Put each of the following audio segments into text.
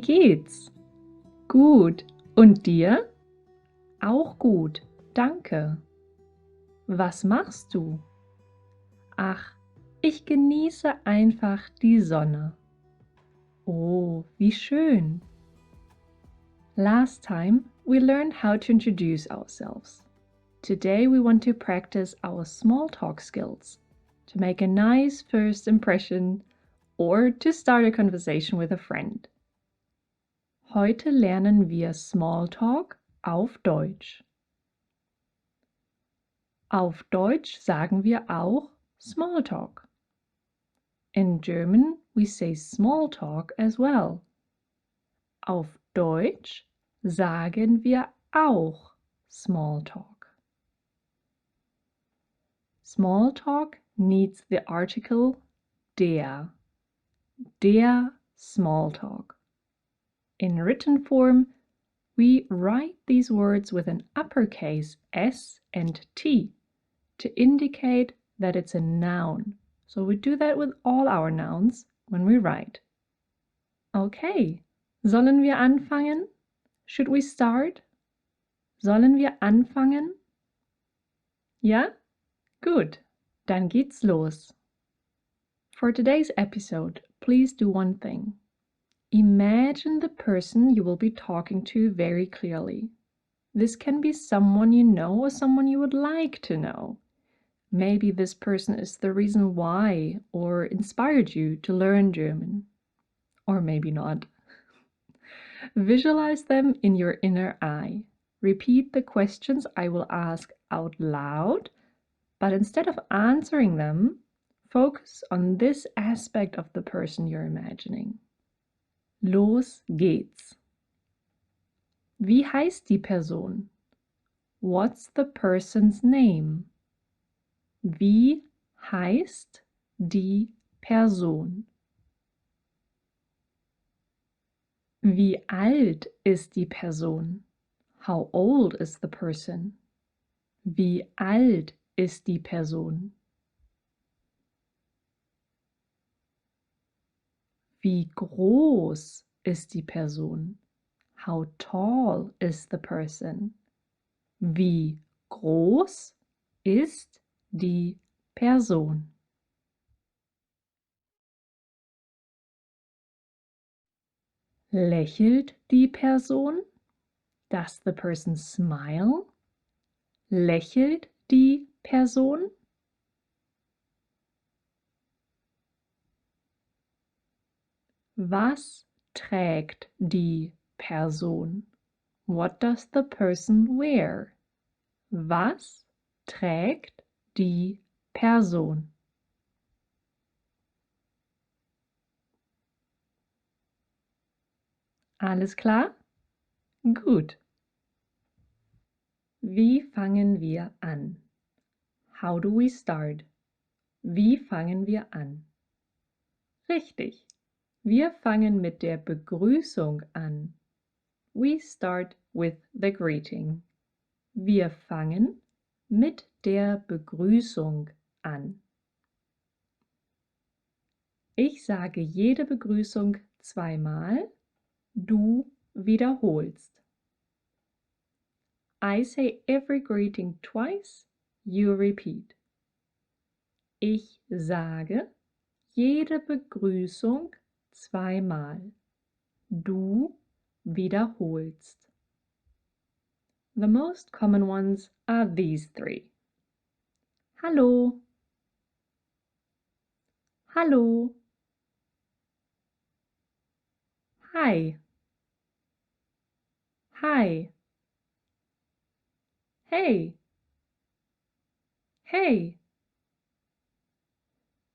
geht's? Gut. Und dir? Auch gut, danke. Was machst du? Ach, ich genieße einfach die Sonne. Oh, wie schön. Last time we learned how to introduce ourselves. Today we want to practice our small talk skills to make a nice first impression or to start a conversation with a friend. Heute lernen wir Smalltalk auf Deutsch. Auf Deutsch sagen wir auch Smalltalk. In German we say small talk as well. Auf Deutsch sagen wir auch Smalltalk. Smalltalk needs the article der. Der Smalltalk. In written form, we write these words with an uppercase S and T to indicate that it's a noun. So we do that with all our nouns when we write. Okay, sollen wir anfangen? Should we start? Sollen wir anfangen? Ja? Gut, dann geht's los. For today's episode, please do one thing. Imagine the person you will be talking to very clearly. This can be someone you know or someone you would like to know. Maybe this person is the reason why or inspired you to learn German. Or maybe not. Visualize them in your inner eye. Repeat the questions I will ask out loud, but instead of answering them, focus on this aspect of the person you're imagining. Los geht's. Wie heißt die Person? What's the person's name? Wie heißt die Person? Wie alt ist die Person? How old is the person? Wie alt ist die Person? Wie groß ist die Person? How tall is the person? Wie groß ist die Person? Lächelt die Person? Does the person smile? Lächelt die Person? Was trägt die Person? What does the person wear? Was trägt die Person? Alles klar? Gut. Wie fangen wir an? How do we start? Wie fangen wir an? Richtig. Wir fangen mit der Begrüßung an. We start with the greeting. Wir fangen mit der Begrüßung an. Ich sage jede Begrüßung zweimal, du wiederholst. I say every greeting twice, you repeat. Ich sage jede Begrüßung zweimal. Du wiederholst. The most common ones are these three. Hallo. Hallo. Hi. Hi. Hey. Hey.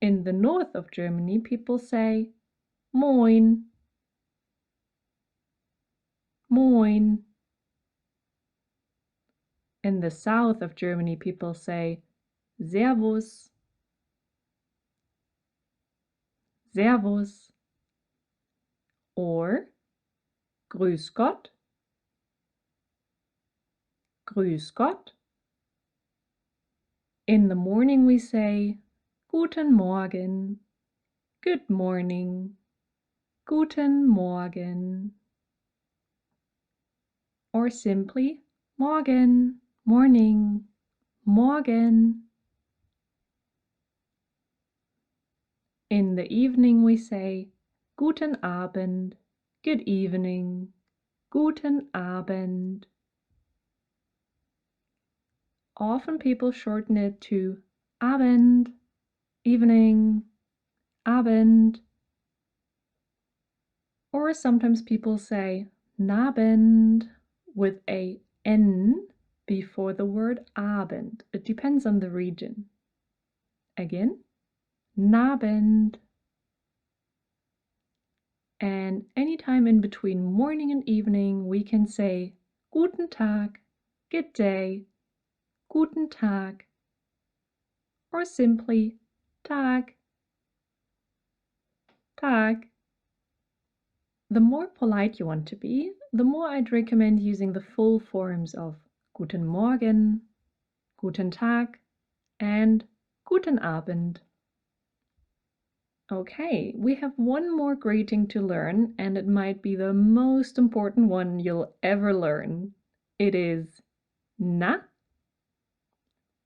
In the north of Germany, people say Moin. Moin. In the south of Germany, people say Servus. Servus. Or Grüß Gott. Grüß Gott. In the morning we say Guten Morgen. Good morning. Guten Morgen. or simply morgen, morning, morgen. In the evening we say guten Abend, good evening, guten Abend. Often people shorten it to Abend, evening, Abend. Or sometimes people say Nabend with a N before the word Abend. It depends on the region. Again, Nabend. And anytime in between morning and evening, we can say Guten Tag, good day, Guten Tag, or simply Tag, Tag. The more polite you want to be, the more I'd recommend using the full forms of Guten Morgen, Guten Tag, and Guten Abend. Okay, we have one more greeting to learn, and it might be the most important one you'll ever learn. It is Na,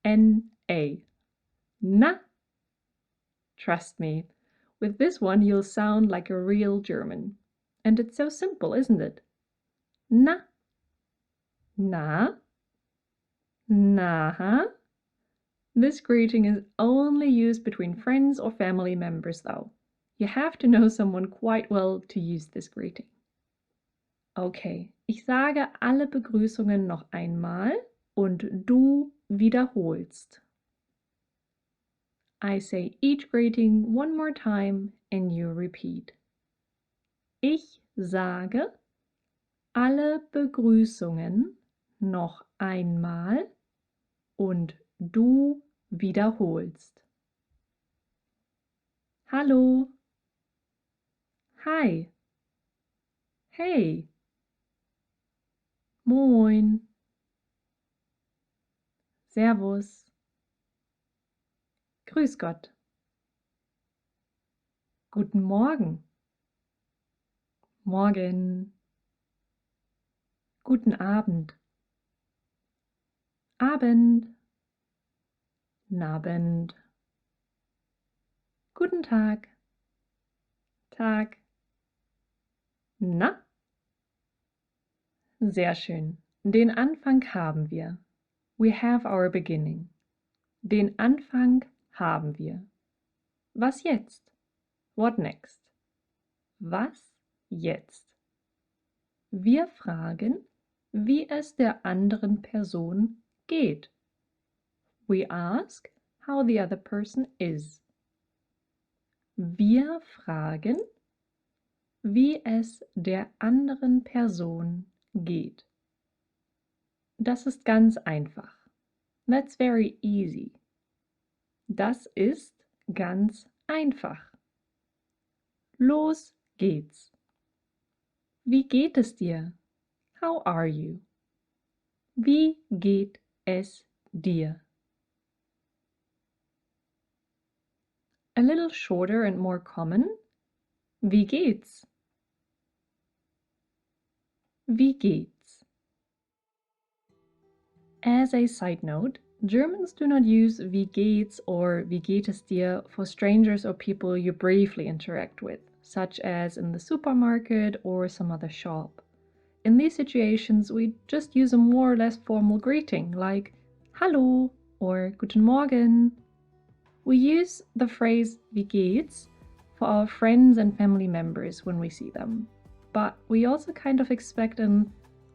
N-A. Na. Trust me, with this one you'll sound like a real German. And it's so simple, isn't it? Na. Na. Na. This greeting is only used between friends or family members though. You have to know someone quite well to use this greeting. Okay, ich sage alle Begrüßungen noch einmal und du wiederholst. I say each greeting one more time and you repeat. Ich sage alle Begrüßungen noch einmal und du wiederholst. Hallo. Hi. Hey. Moin. Servus. Grüß Gott. Guten Morgen. Morgen. Guten Abend. Abend. Nabend. Guten Tag. Tag. Na? Sehr schön. Den Anfang haben wir. We have our beginning. Den Anfang haben wir. Was jetzt? What next? Was jetzt? Wir fragen, wie es der anderen Person geht. We ask how the other person is. Wir fragen, wie es der anderen Person geht. Das ist ganz einfach. That's very easy. Das ist ganz einfach. Los geht's. Wie geht es dir? How are you? Wie geht es dir? A little shorter and more common. Wie geht's? Wie geht's? As a side note, Germans do not use wie geht's or wie geht es dir for strangers or people you briefly interact with, such as in the supermarket or some other shop. In these situations, we just use a more or less formal greeting like Hallo or Guten Morgen. We use the phrase wie geht's for our friends and family members when we see them, but we also kind of expect an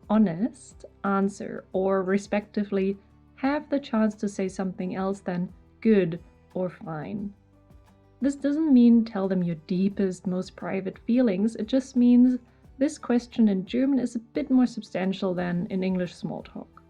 honest answer or respectively have the chance to say something else than good or fine. This doesn't mean tell them your deepest, most private feelings, it just means this question in German is a bit more substantial than in English small talk.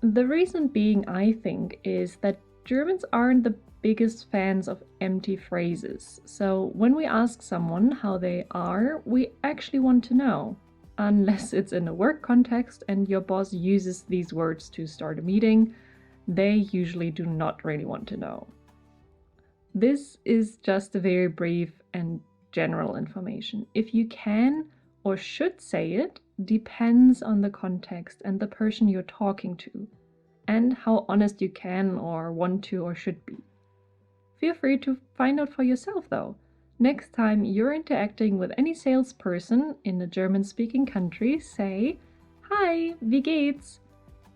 The reason being, I think, is that Germans aren't the biggest fans of empty phrases. So when we ask someone how they are, we actually want to know. Unless it's in a work context and your boss uses these words to start a meeting, they usually do not really want to know. This is just a very brief and general information. If you can or should say it, depends on the context and the person you're talking to, and how honest you can or want to or should be. Feel free to find out for yourself though. Next time you're interacting with any salesperson in a German-speaking country, say, "Hi, wie geht's?"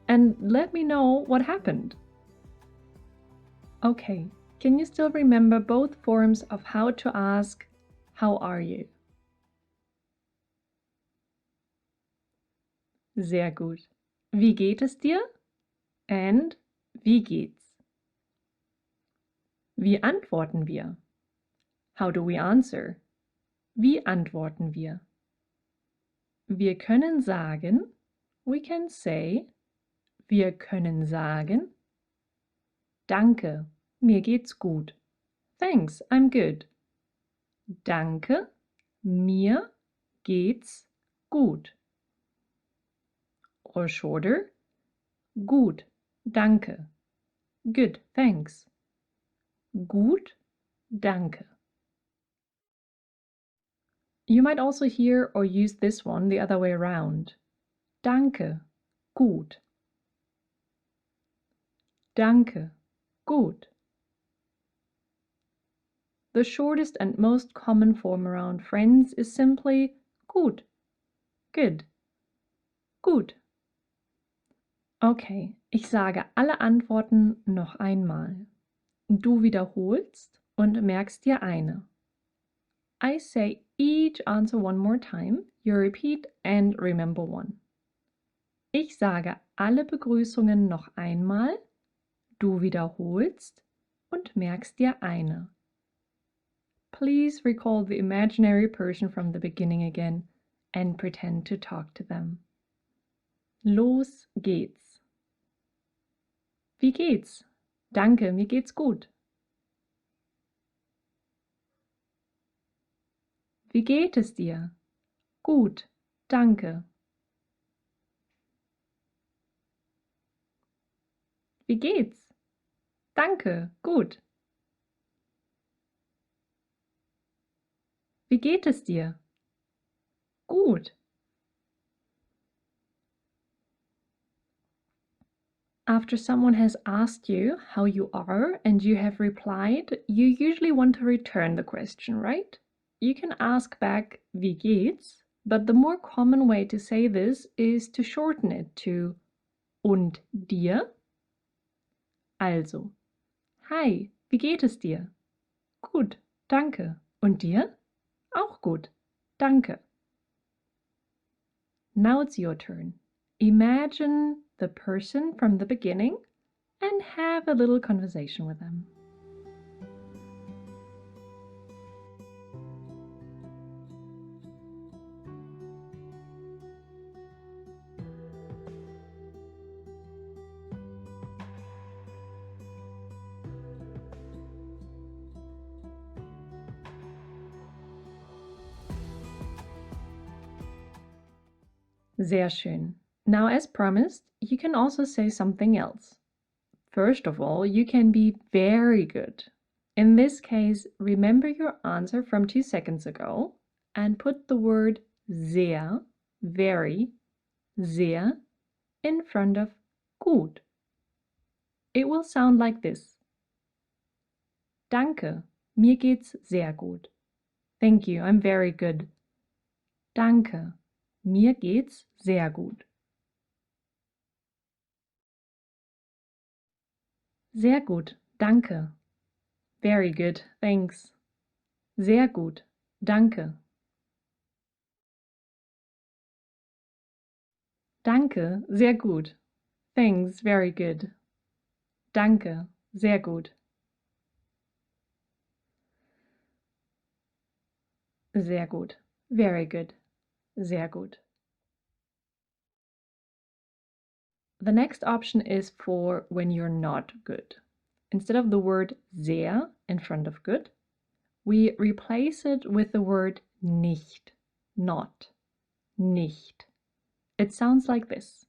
and let me know what happened. Okay, can you still remember both forms of how to ask, "How are you?" Sehr gut. Wie geht es dir? And wie geht's? Wie antworten wir? How do we answer? Wie antworten wir? Wir können sagen, we can say, wir können sagen, danke, mir geht's gut. Thanks, I'm good. Danke, mir geht's gut. Or shorter, gut, danke. Good, thanks. Gut, danke. You might also hear or use this one the other way around. Danke, gut. Danke, gut. The shortest and most common form around friends is simply gut, good, gut. Okay, ich sage alle Antworten noch einmal. Du wiederholst und merkst dir eine. I say each answer one more time, you repeat and remember one. Ich sage alle Begrüßungen noch einmal, du wiederholst und merkst dir eine. Please recall the imaginary person from the beginning again and pretend to talk to them. Los geht's. Wie geht's? Danke, mir geht's gut. Wie geht es dir? Gut, danke. Wie geht's? Danke, gut. Wie geht es dir? Gut. After someone has asked you how you are and you have replied, you usually want to return the question, right? You can ask back, wie geht's? But the more common way to say this is to shorten it to und dir? Also, hi, wie geht es dir? Gut, danke. Und dir? Auch gut, danke. Now it's your turn. Imagine the person from the beginning and have a little conversation with them. Sehr schön. Now, as promised, you can also say something else. First of all, you can be very good. In this case, remember your answer from 2 seconds ago and put the word sehr, very, sehr in front of gut. It will sound like this. Danke, mir geht's sehr gut. Thank you, I'm very good. Danke, mir geht's sehr gut. Sehr gut, danke. Very good, thanks. Sehr gut, danke. Danke, sehr gut. Thanks, very good. Danke, sehr gut. Sehr gut, very good. Sehr gut. The next option is for when you're not good. Instead of the word sehr in front of good, we replace it with the word nicht, not, nicht. It sounds like this.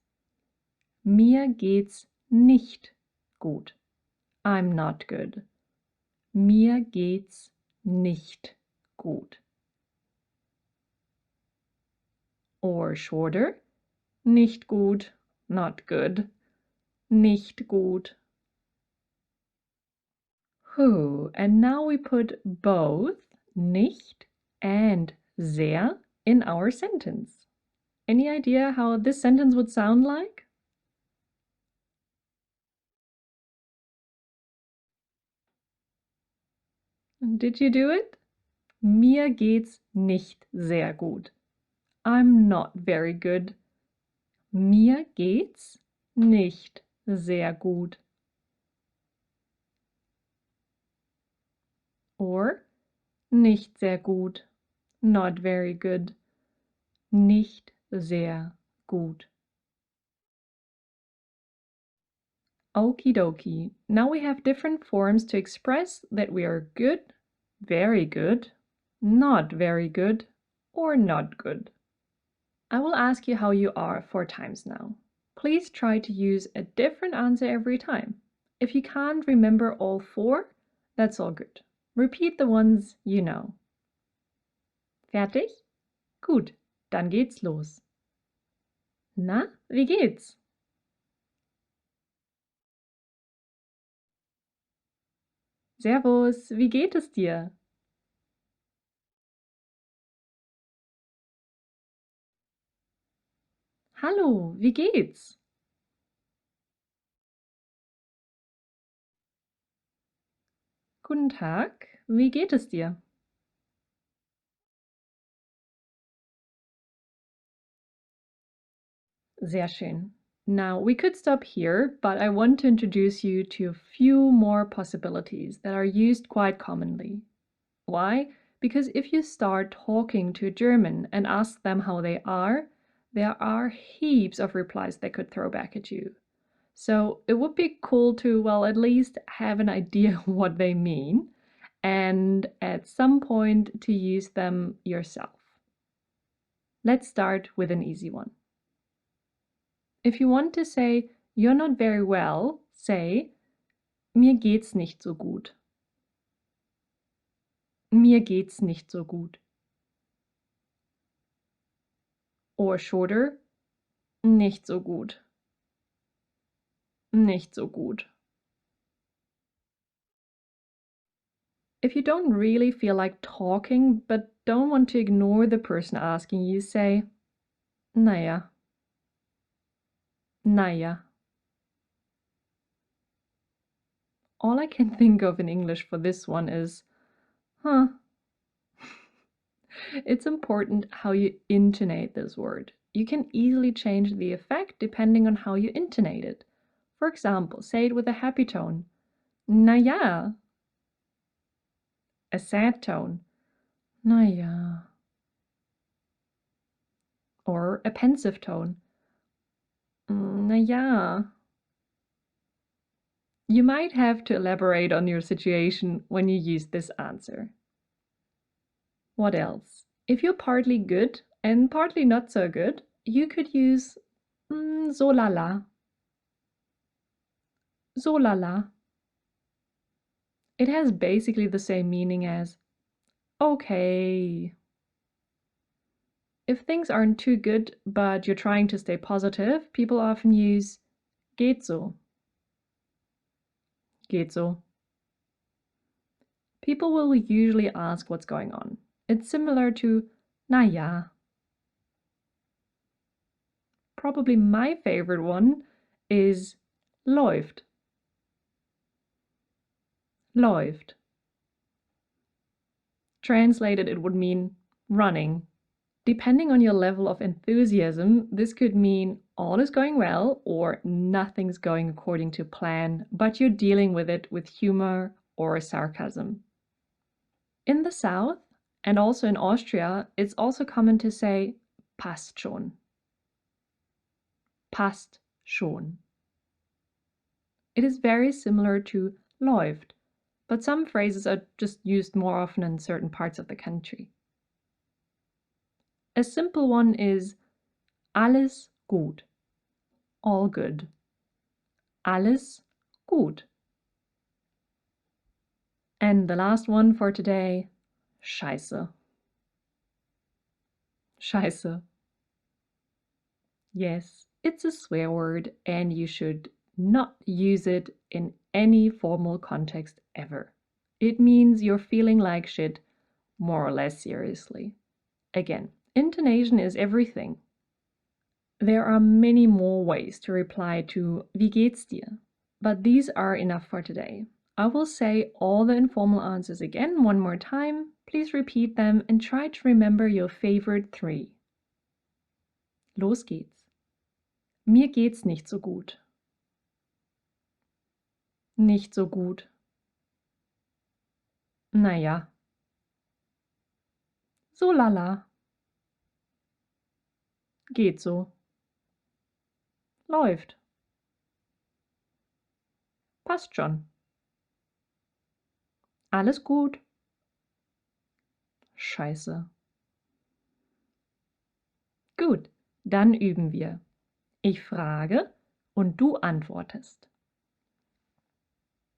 Mir geht's nicht gut. I'm not good. Mir geht's nicht gut. Or shorter, nicht gut, not good, nicht gut. And now we put both nicht and sehr in our sentence. Any idea how this sentence would sound like? Did you do it? Mir geht's nicht sehr gut. I'm not very good. Mir geht's nicht sehr gut. Or nicht sehr gut, not very good. Nicht sehr gut. Okie dokie. Now we have different forms to express that we are good, very good, not very good, or not good. I will ask you how you are 4 times now. Please try to use a different answer every time. If you can't remember all 4, that's all good. Repeat the ones you know. Fertig? Gut, dann geht's los. Na, wie geht's? Servus, wie geht es dir? Hallo, wie geht's? Guten Tag, wie geht es dir? Sehr schön. Now, we could stop here, but I want to introduce you to a few more possibilities that are used quite commonly. Why? Because if you start talking to a German and ask them how they are, there are heaps of replies they could throw back at you. So it would be cool to, well, at least have an idea what they mean and at some point to use them yourself. Let's start with an easy one. If you want to say you're not very well, say mir geht's nicht so gut. Mir geht's nicht so gut. Or shorter, nicht so gut. Nicht so gut. If you don't really feel like talking but don't want to ignore the person asking, you say naja. Naja. All I can think of in English for this one is huh. It's important how you intonate this word. You can easily change the effect depending on how you intonate it. For example, say it with a happy tone. Na ja. A sad tone. Na ja. Or a pensive tone. Na ja. You might have to elaborate on your situation when you use this answer. What else? If you're partly good and partly not so good, you could use so la la. So la la. It has basically the same meaning as okay. If things aren't too good but you're trying to stay positive, people often use geht so. Geht so. People will usually ask what's going on. It's similar to na ja. Probably my favorite one is läuft. Läuft. Translated, it would mean running. Depending on your level of enthusiasm, this could mean all is going well or nothing's going according to plan, but you're dealing with it with humor or sarcasm. In the South, and also in Austria, it's also common to say passt schon. Passt schon. It is very similar to läuft, but some phrases are just used more often in certain parts of the country. A simple one is alles gut. All good. Alles gut. And the last one for today, scheiße. Scheiße. Yes, it's a swear word and you should not use it in any formal context ever. It means you're feeling like shit more or less seriously. Again, intonation is everything. There are many more ways to reply to Wie geht's dir? But these are enough for today. I will say all the informal answers again one more time. Please repeat them and try to remember your favorite three. Los geht's. Mir geht's nicht so gut. Nicht so gut. Naja. So lala. Geht so. Läuft. Passt schon. Alles gut. Scheiße. Gut, dann üben wir. Ich frage und du antwortest.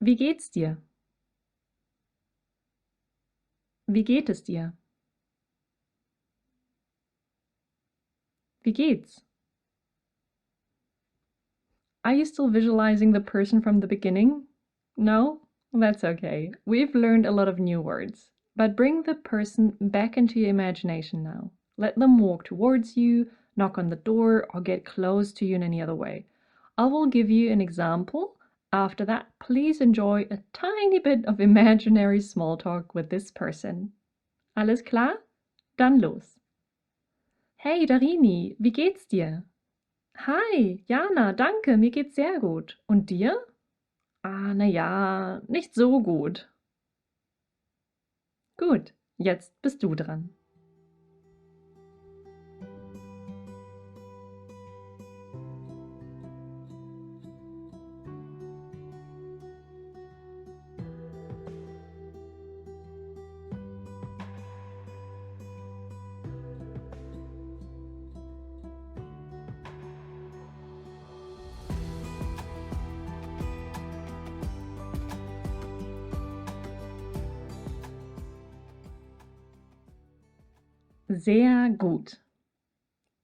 Wie geht's dir? Wie geht es dir? Wie geht's? Are you still visualizing the person from the beginning? No? That's okay. We've learned a lot of new words. But bring the person back into your imagination now. Let them walk towards you, knock on the door, or get close to you in any other way. I will give you an example. After that, please enjoy a tiny bit of imaginary small talk with this person. Alles klar? Dann los. Hey Darini, wie geht's dir? Hi, Jana, danke, mir geht's sehr gut. Und dir? Ah, na ja, nicht so gut. Gut, jetzt bist du dran. Sehr gut.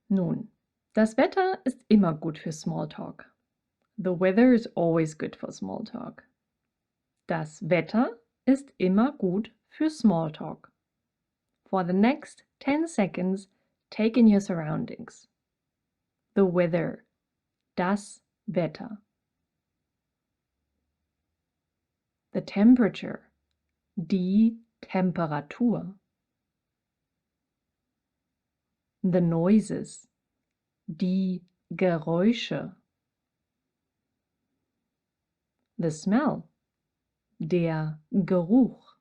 Nun, das Wetter ist immer gut für Smalltalk. The weather is always good for small talk. Das Wetter ist immer gut für Smalltalk. For the next 10 seconds, take in your surroundings. The weather. Das Wetter. The temperature. Die Temperatur. The noises. Die Geräusche. The smell. Der Geruch.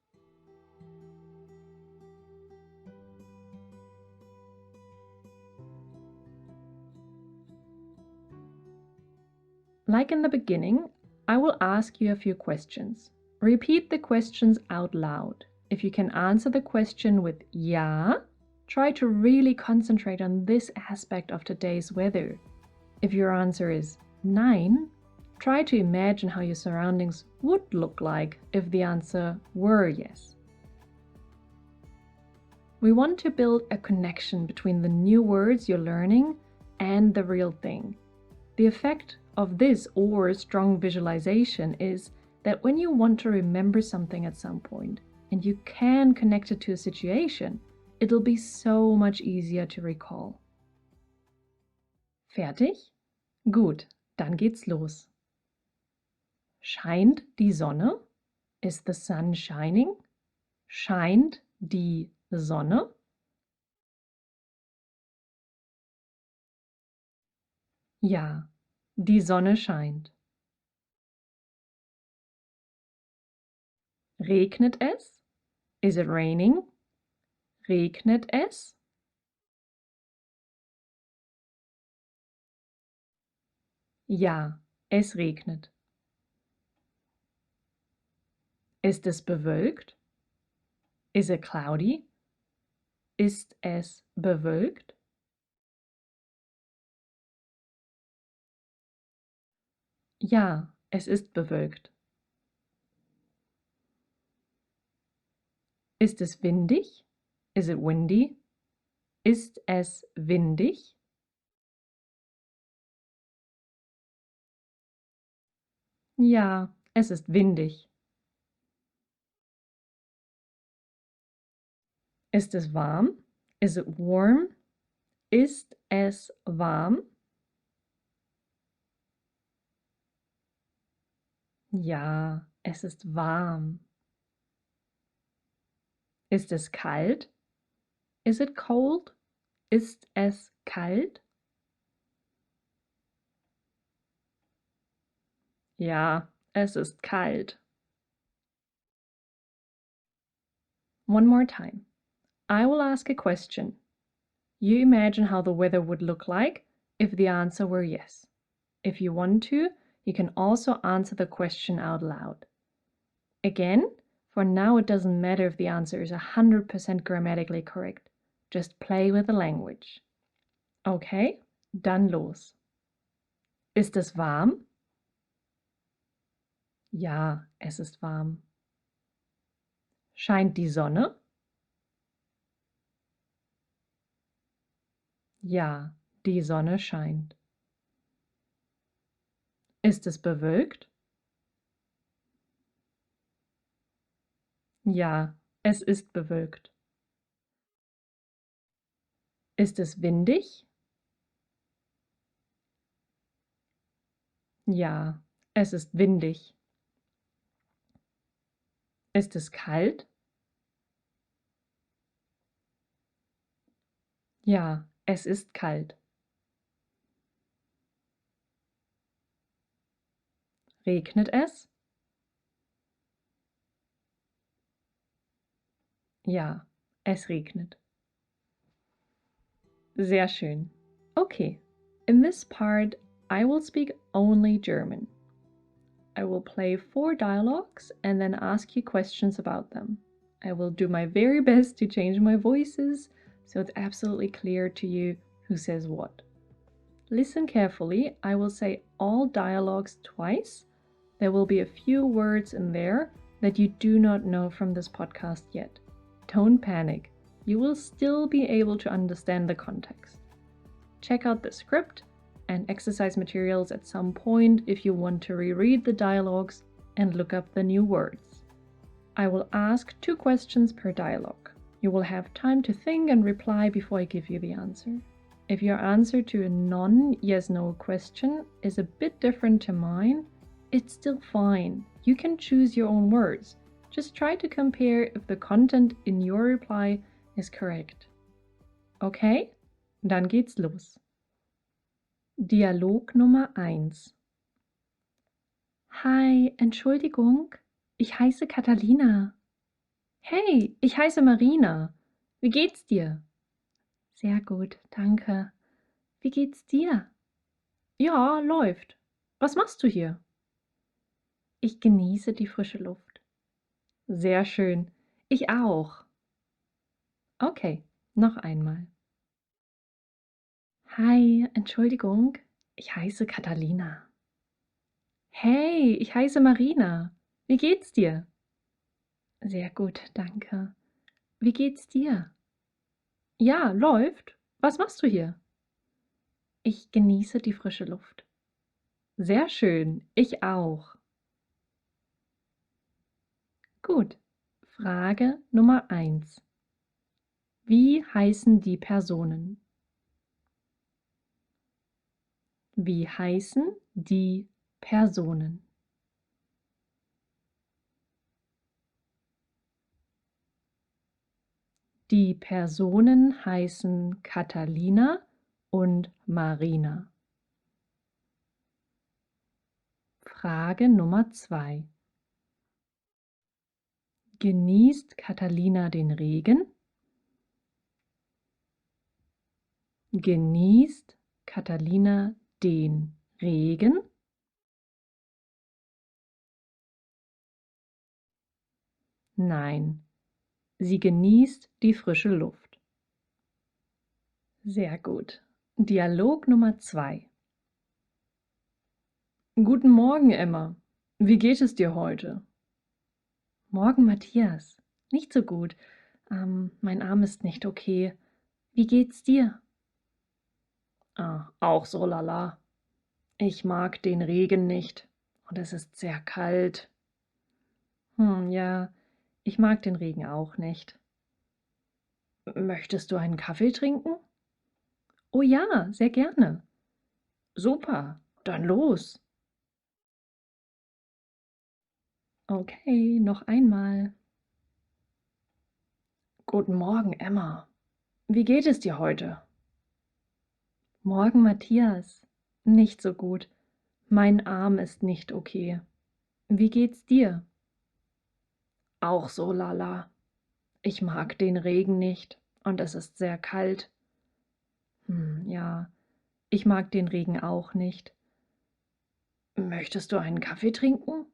Like in the beginning, I will ask you a few questions. Repeat the questions out loud. If you can answer the question with ja, try to really concentrate on this aspect of today's weather. If your answer is nein, try to imagine how your surroundings would look like if the answer were yes. We want to build a connection between the new words you're learning and the real thing. The effect of this or strong visualization is that when you want to remember something at some point and you can connect it to a situation, it'll be so much easier to recall. Fertig? Gut, dann geht's los. Scheint die Sonne? Is the sun shining? Scheint die Sonne? Ja, die Sonne scheint. Regnet es? Is it raining? Regnet es? Ja, es regnet. Ist es bewölkt? Is it cloudy? Ist es bewölkt? Ja, es ist bewölkt. Ist es windig? Is it windy? Ist es windig? Ja, es ist windig. Ist es warm? Is it warm? Ist es warm? Ja, es ist warm. Ist es kalt? Is it cold? Ist es kalt? Ja, es ist kalt. One more time. I will ask a question. You imagine how the weather would look like if the answer were yes. If you want to, you can also answer the question out loud. Again, for now it doesn't matter if the answer is 100% grammatically correct. Just play with the language. Okay, dann los. Ist es warm? Ja, es ist warm. Scheint die Sonne? Ja, die Sonne scheint. Ist es bewölkt? Ja, es ist bewölkt. Ist es windig? Ja, es ist windig. Ist es kalt? Ja, es ist kalt. Regnet es? Ja, es regnet. Sehr schön. Okay, in this part, I will speak only German. I will play 4 dialogues and then ask you questions about them. I will do my very best to change my voices so it's absolutely clear to you who says what. Listen carefully. I will say all dialogues twice. There will be a few words in there that you do not know from this podcast yet. Don't panic. You will still be able to understand the context. Check out the script and exercise materials at some point if you want to reread the dialogues and look up the new words. I will ask 2 questions per dialogue. You will have time to think and reply before I give you the answer. If your answer to a non-yes-no question is a bit different to mine, it's still fine. You can choose your own words. Just try to compare if the content in your reply is correct. Okay? Dann geht's los. Dialog Nummer 1. Hi, Entschuldigung, ich heiße Catalina. Hey, ich heiße Marina. Wie geht's dir? Sehr gut, danke. Wie geht's dir? Ja, läuft. Was machst du hier? Ich genieße die frische Luft. Sehr schön. Ich auch. Okay, noch einmal. Hi, Entschuldigung, ich heiße Catalina. Hey, ich heiße Marina. Wie geht's dir? Sehr gut, danke. Wie geht's dir? Ja, läuft. Was machst du hier? Ich genieße die frische Luft. Sehr schön, ich auch. Gut. Frage Nummer 1. Wie heißen die Personen? Wie heißen die Personen? Die Personen heißen Catalina und Marina. Frage Nummer 2. Genießt Catalina den Regen? Genießt Catalina den Regen? Nein, sie genießt die frische Luft. Sehr gut. Dialog Nummer 2. Guten Morgen, Emma. Wie geht es dir heute? Morgen, Matthias. Nicht so gut. Mein Arm ist nicht okay. Wie geht's dir? Ah, auch so lala. Ich mag den Regen nicht. und es ist sehr kalt. Ja, ich mag den Regen auch nicht. Möchtest du einen Kaffee trinken? Oh ja, sehr gerne. Super, dann los. Okay, noch einmal. Guten Morgen, Emma. Wie geht es dir heute? Morgen, Matthias. Nicht so gut. Mein Arm ist nicht okay. Wie geht's dir? Auch so, lala. Ich mag den Regen nicht und es ist sehr kalt. Ja, ich mag den Regen auch nicht. Möchtest du einen Kaffee trinken?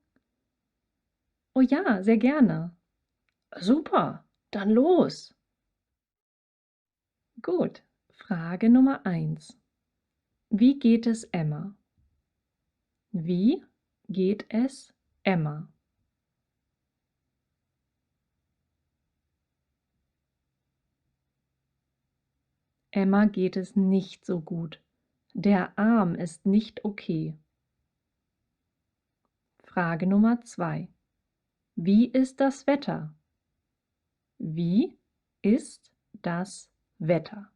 Oh ja, sehr gerne. Super, dann los. Gut. Frage Nummer 1. Wie geht es Emma? Wie geht es Emma? Emma geht es nicht so gut. Der Arm ist nicht okay. Frage Nummer 2. Wie ist das Wetter? Wie ist das Wetter?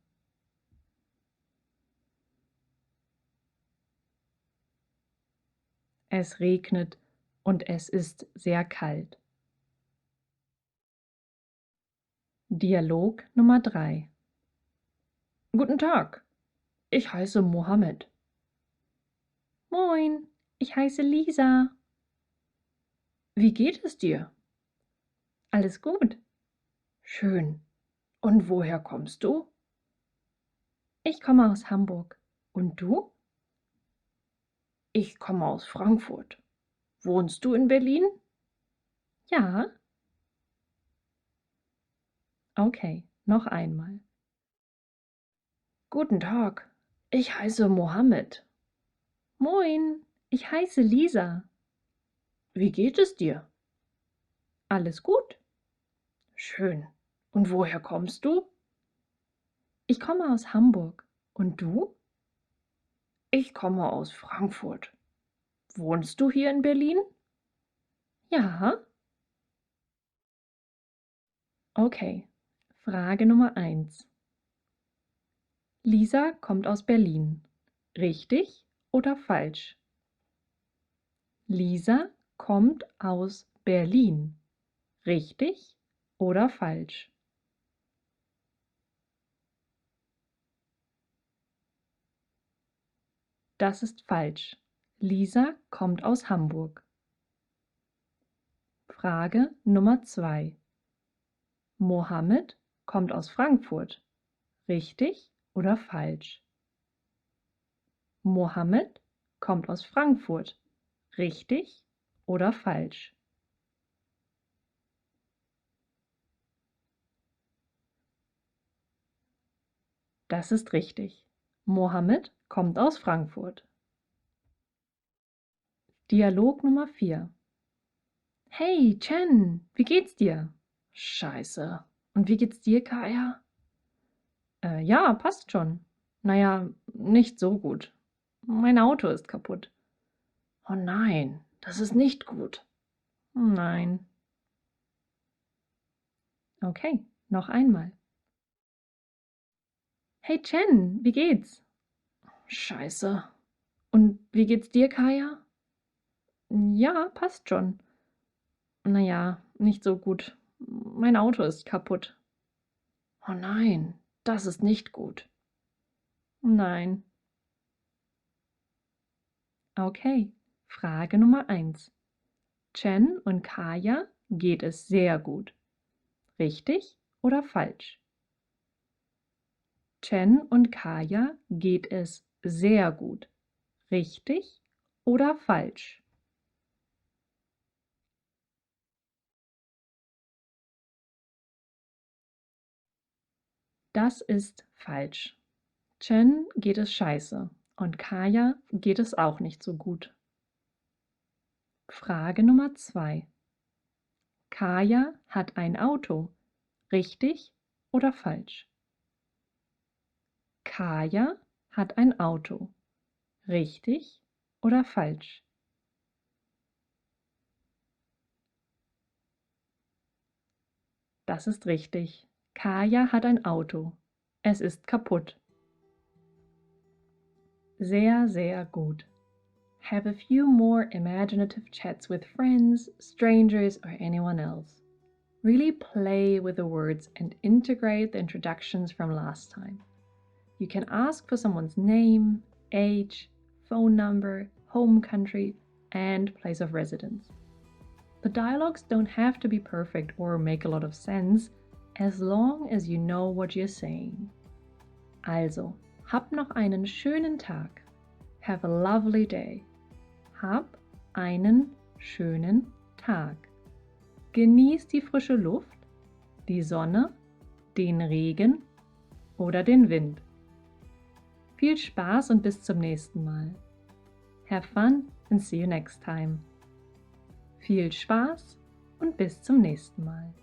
Es regnet und es ist sehr kalt. Dialog Nummer 3. Guten Tag, ich heiße Mohammed. Moin, ich heiße Lisa. Wie geht es dir? Alles gut. Schön. Und woher kommst du? Ich komme aus Hamburg. Und du? Ich komme aus Frankfurt. Wohnst du in Berlin? Ja. Okay, noch einmal. Guten Tag, ich heiße Mohammed. Moin, ich heiße Lisa. Wie geht es dir? Alles gut? Schön. Und woher kommst du? Ich komme aus Hamburg. Und du? Ich komme aus Frankfurt. Wohnst du hier in Berlin? Ja. Okay. Frage Nummer 1. Lisa kommt aus Berlin. Richtig oder falsch? Lisa kommt aus Berlin. Richtig oder falsch? Das ist falsch. Lisa kommt aus Hamburg. Frage Nummer 2. Mohammed kommt aus Frankfurt. Richtig oder falsch? Mohammed kommt aus Frankfurt. Richtig oder falsch? Das ist richtig. Mohammed kommt aus Frankfurt. Dialog Nummer 4. Hey, Chen, wie geht's dir? Scheiße. Und wie geht's dir, Kaya? Ja, passt schon. Naja, nicht so gut. Mein Auto ist kaputt. Oh nein, das ist nicht gut. Nein. Okay, noch einmal. Hey Chen, wie geht's? Scheiße. Und wie geht's dir, Kaya? Ja, passt schon. Naja, nicht so gut. Mein Auto ist kaputt. Oh nein, das ist nicht gut. Nein. Okay. Frage Nummer 1. Chen und Kaya geht es sehr gut. Richtig oder falsch? Chen und Kaya geht es sehr gut. Richtig oder falsch? Das ist falsch. Chen geht es scheiße und Kaya geht es auch nicht so gut. Frage Nummer 2. Kaya hat ein Auto. Richtig oder falsch? Kaya hat ein Auto. Richtig oder falsch? Das ist richtig. Kaya hat ein Auto. Es ist kaputt. Sehr, sehr gut. Have a few more imaginative chats with friends, strangers, or anyone else. Really play with the words and integrate the introductions from last time. You can ask for someone's name, age, phone number, home country, and place of residence. The dialogues don't have to be perfect or make a lot of sense, as long as you know what you're saying. Also, hab noch einen schönen Tag. Have a lovely day. Hab einen schönen Tag. Genieß die frische Luft, die Sonne, den Regen oder den Wind. Viel Spaß und bis zum nächsten Mal. Have fun and see you next time. Viel Spaß und bis zum nächsten Mal.